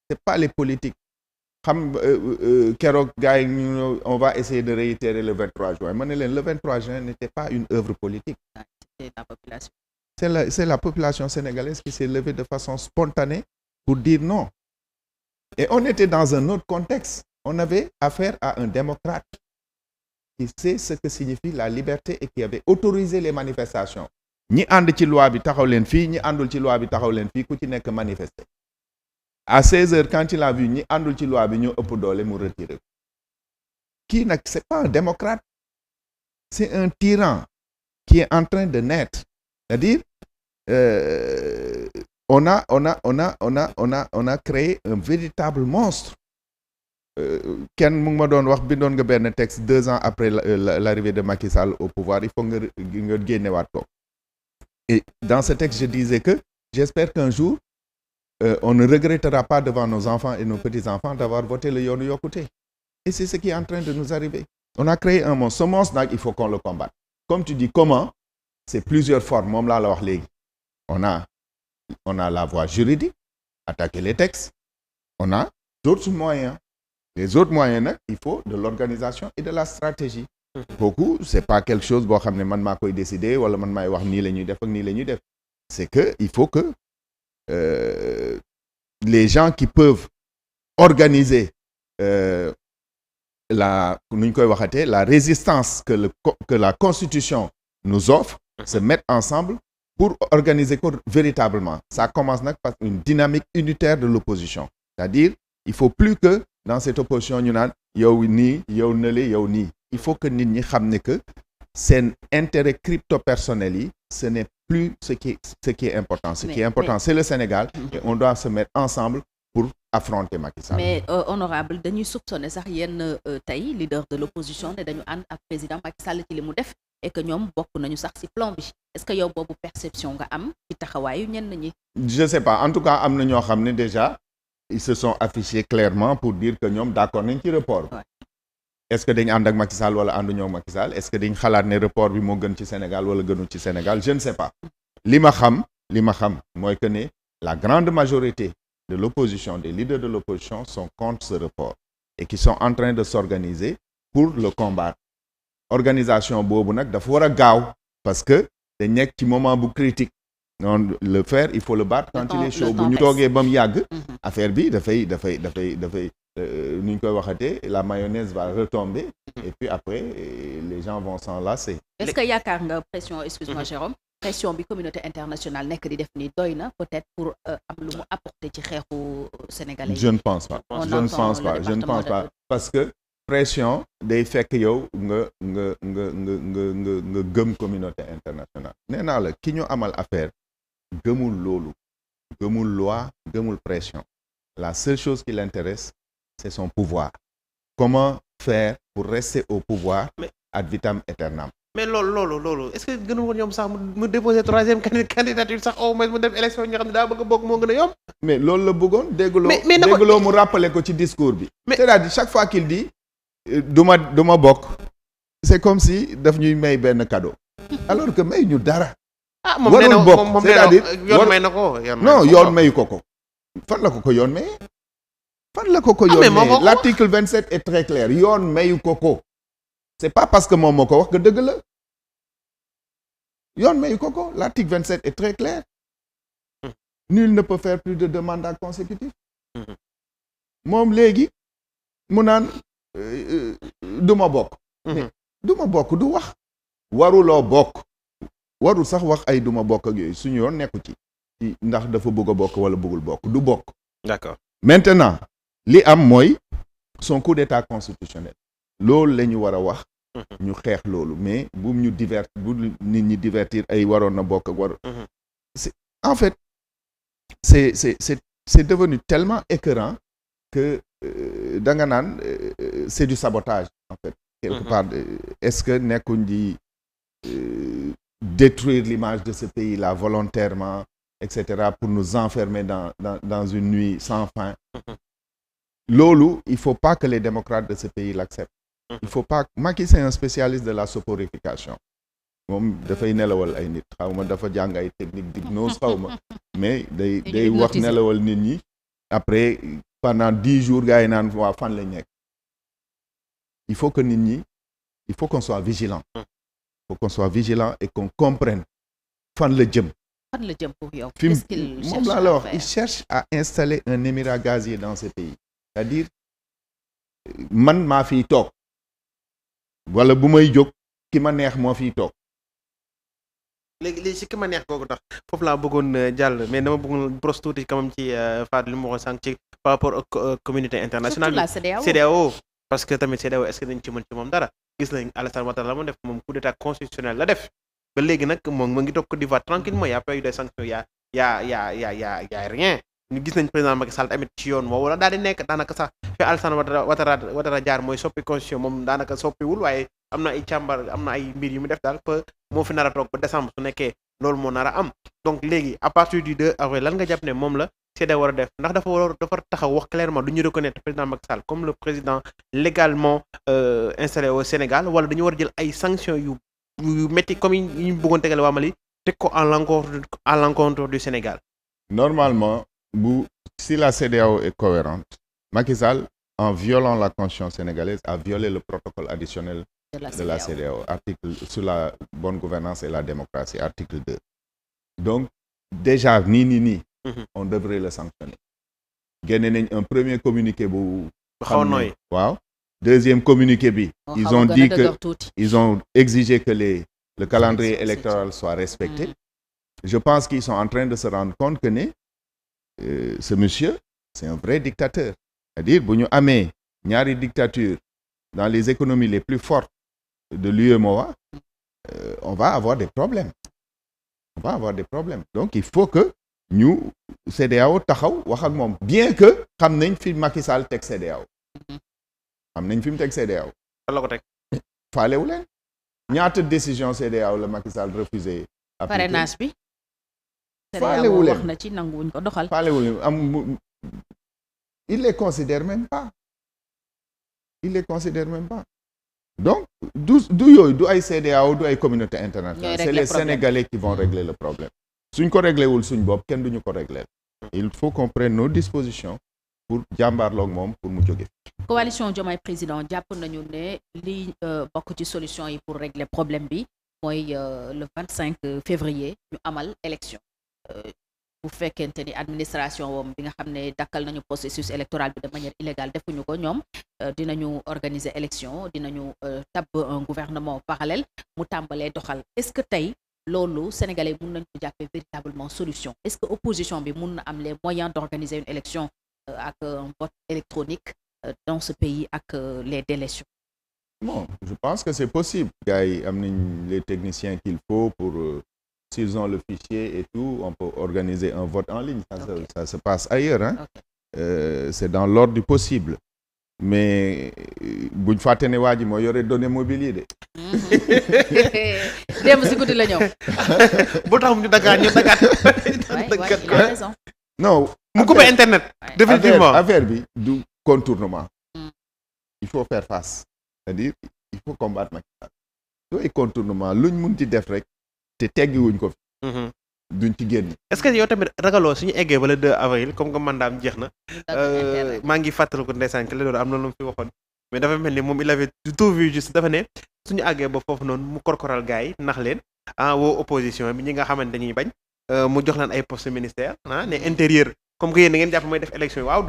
c'est pas les politiques xam keroog gars yi on va essayer de réitérer le 23 juin ma ne leen le 23 juin n'était pas une œuvre politique. C'est la population. C'est la population sénégalaise qui s'est levée de façon spontanée pour dire non. Et on était dans un autre contexte. On avait affaire à un démocrate qui sait ce que signifie la liberté et qui avait autorisé les manifestations. ñi ànd ci loi bi taxaw leen fii ñi àndul ci loi bi taxaw leen fii ku ci nekk manifester. À 16h quand il a vu ñi àndul ci loi bi ñoo ëpp doole mu retiré. Kii nag c'est pas un démocrate. C'est un tyran qui est en train de naître. C'est-à-dire on a créé un véritable monstre. Kenn mu ngi ma doon wax bindoon nga benn texte 2 ans après l'arrivée de Macky Sall au pouvoir il faut nga génnewaat ko. Et dans ce texte je disais que j'espère qu'un jour on ne regrettera pas devant nos enfants et nos petits-enfants d'avoir voté le yoonu yokkute. Et c'est ce qui est en train de nous arriver. On a créé un monstre. Ce monstre nag il faut qu'on le combatte. Comme tu dis comment, c'est plusieurs formes moom laa la wax léegi. On a la voie juridique, attaquer les textes. On a d'autres moyens. Les autres moyens nag il faut de l'organisation et de la stratégie. Beaucoup c'est pas quelque chose boo xam ne man maa koy décider wala man maay wax nii la ñuy def ak nii la ñuy def. C'est que il faut que les gens qui peuvent organiser la nu ñu koy waxatee la résistance que la Constitution nous offre se mettent ensemble pour organiser ko véritablement. Ça commence nag par une dynamique unitaire de l'opposition. C'est-à-dire il faut plus que dans cette opposition ñu naan yow nii yow nële yow nii. Il faut que nit ñi xam ne que seen intérêt crypto-personnel yi ce n'est plus ce qui est important. Ce qui est important c'est le Sénégal et on doit se mettre ensemble pour affronter Macky Sall. Mais honorable dañuy soupçonner sax yenn tey leader de l'opposition ne dañu ànd ak président Macky Sall ci li mu def et que ñoom bokk nañu sax ci plan bi. Est-ce que yow boobu perception nga am ci taxawaayu ñenn ñi? Je sais pas en tout cas am na ñoo xam ne déjà ils se sont affichés clairement pour dire que ñoom d'accord nañ ci report. Ouais. Est-ce que dañ ànd ak Macky Sall wala ànduñoo ak Macky Sall est-ce que dañ xalaat ne report bi moo gën ci Sénégal wala gënul ci Sénégal je ne sais pas. li ma xam mooy que ne la grande majorité de l'opposition des leaders de l'opposition sont contre ce report et qui sont en train de s'organiser pour le combattre. Organisation boobu nag dafa war a gaaw parce que dañ nekk ci moment bu critique. non le fer il faut le battre quand il est chaud bu ñu toogee ba mu yàgg. affaire bi dafay nu ñu koy waxatee la mayonnaise va retomber et puis après les gens vont s'en lasser. Est-ce que yaakaar nga pression excuse-moi Jérôme pression bi communauté internationale nekk di def ni doy na peut-être pour am lu mu apporter ci xeexu sénégalais. Je ne pense pas parce que pression day fekk yow nga gëm communauté internationale. nee naa la ki ñu amal affaire gëmul loolu gëmul loi gëmul pression la seule chose qui l'intéresse c'est son pouvoir. Comment faire pour rester au pouvoir ad vitam aeternam. mais loolu est-ce que gënul woon ñoom sax mu déposer 3e candidature sax au moins mu dem élection ñoo xam ne daa bëgg a bokk moo gën a yomb. mais loolu la bëggoon dégguloo mu rappeler ko ci discours bi. c'est-à-dire chaque fois qu'il dit du ma bokk c'est comme si daf ñuy may benn cadeau. alors que may ñu dara. moom nee na bokk c'est-à-dire yoon may na ko yoon mayu ko fan la ko yoon maye. fan la ko yoon maye l'article 27 est très clair yoon mayu ko. c'est pas parce que moom moo ko wax que dëgg la yoon mayu ko l'article 27 est très clair. Nul ne peut faire plus de 2 mandats consécutifs. moom léegi mu naan du ma bokk. du ma bokk du wax. waruloo bokk. warul sax wax ay du ma bokk ak yooyu suñu yoon nekku ci ndax dafa bëgg a bokk wala bëggul bokk du bokk. D'accord. Maintenant li am mooy son coup d'état constitutionnel. loolu la ñu war a wax. ñu xeex loolu mais bu nit ñi divertir ay waroon na bokk ak war. c'est en fait c'est devenu tellement écœurant que da nga naan c'est du sabotage en fait. quelque part est-ce que nekkuñ di détruire l'image de ce pays-là volontairement etc. pour nous enfermer dans une nuit sans fin. loolu il faut pas que les démocrates de ce pays l'acceptent. il faut pas Macky c'est un spécialiste de la soporification moom dafay nelawal ay nit xaw ma dafa jàng ay technique d'hypnose xaw ma mais day wax nelawal nit ñi après pendant 10 jours gars yi naan waa fan lañ nekk. Il faut que nit ñi il faut qu'on soit vigilant. Il faut qu'on soit vigilant et qu'on comprenne fan la jëm. fan la jëm pour yow. fi qu'est-ce qu'il moom cherche laa la à wax faire? il cherche à installer un émirat gazier dans ce pays. c'est-à-dire man maa fiy toog wala bu may jóg ki ma neex moo fiy toog. léegi si ki ma neex googu tax foofu laa bëggoon jàll mais dama bëggoon bros tuuti quand même ci Fatou li mu waxoon sànq ci par rapport ak communauté internationale surtout la CEDEAO. CEDEAO parce que tamit CEDEAO est-ce que dañ ci mën ci moom dara gis nañ Alassane Ouattara la mu def moom coup d'état constitutionnel la def ba léegi nag moom mu ngi toog Côte d'Ivoire tranquillement y a pas eu de sanctions y a rien ñu gis nañ président Macky Sall tamit ci yoon woowu la daal di nekk daanaka sax fi Alassane Ouattara jaar mooy soppi constitution moom daanaka soppiwul waaye am na ay càmbar am na ay mbir yu mu def daal ba moo fi nar a toog ba décembre su nekkee loolu moo nar a am donc léegi à partir du 2 avril lan nga jàpp ne moom la CEDEAO war a def ndax dafa taxaw wax clairement du ñu reconnaître président Macky Sall comme le président légalement installé au Sénégal wala dañu war a jël ay sanctions yu métti comme yi ñu bëggoon tegale waa Mali teg ko à l'encontre du Sénégal. Normalement si la CEDEAO est cohérente, Macky Sall, en violant la constitution sénégalaise, a violé le protocole additionnel de la CEDEAO, article sur la bonne gouvernance et la démocratie, article 2. Donc, déjà, on devrait le sanctionner. Génne nañ un premier communiqué bu xaw nooy waaw. Deuxième communiqué bi, ils ont exigé que le calendrier électoral soit respecté. Je pense qu'ils sont en train de se rendre compte que ce monsieur, c'est un vrai dictateur. C'est-à-dire, bu ñu amee ñaari dictature dans les économies les plus fortes de l'UEMOA, on va avoir des problèmes. Donc, il faut que ñu CEDEAO taxaw wax ak moom bien que xam nañ fi Macky Sall teg CEDEAO. xam nañ fi mu teg CEDEAO. la ko teg. faalewu leen ñaata décision CEDEAO la Macky Sall refusé. parrainage bi. faalewu leen wax na ci nanguwuñ ko doxal. faalewu leen il les considère même pas. Donc du yooyu du ay CEDEAO du ay communauté internationale. C'est les Sénégalais qui vont régler le problème. suñ ko réglé wul suñ bopp kenn duñu ko réglé. Il faut qu'on prenne nos dispositions pour jàmbaarloog moom pour mu jóge. coalition Diomaye président jàpp nañu ne li bokk ci solution yi pour régler problème bi mooy le 25 février ñu amal élection. bu fekkente ni administration woom bi nga xam ne dakkal nañu processus électoral bi de manière illégale defuñu ko ñoom dinañu organiser élection dinañu tabb un gouvernement parallèle mu tàmbalee doxal est-ce que tey loolu sénégalais mun nañ ko jàppee véritablement solution est-ce que opposition bi mun na am les moyens d'organiser une élection ak un vote électronique dans ce pays ak les délais. Bon, je pense que c'est possible. Gars yi am nañ les techniciens qu'il faut pour s'ils ont le fichier et tout, on peut organiser un vote en ligne. Ça se passe ailleurs, hein. Okay. C'est dans l'ordre du possible. Mais buñ fàtte ne waa ji moo yore données mobiles de. démb si guddi la ñëw. bu tax ñu Dakar ñu Dakar. il a raison. Non. mu coupé internet. définitivement affaire bi du contournement. Il faut faire face. C'est-à-dire il faut combattre Macky Sall. yooyu contournement luñ mun ci def rek te teggiwuñ ko fi. duñ ci génn. est-ce que yow tamit ragaloo suñu eggee ba le 2 avril comme que mandaam jeex na. maa ngi fàttaliku ndeysaan que loolu am na lu mu fi waxoon. mais dafa mel ni moom il avait tout vu juste dafa ne suñu àggee ba foofu noonu mu korkoral gars yi nax leen woo opposition bi ñi nga xamante dañuy bañ mu jox leen ay postes ministère ne intérieur comme que yéen da ngeen jàpp mooy def élection yi waaw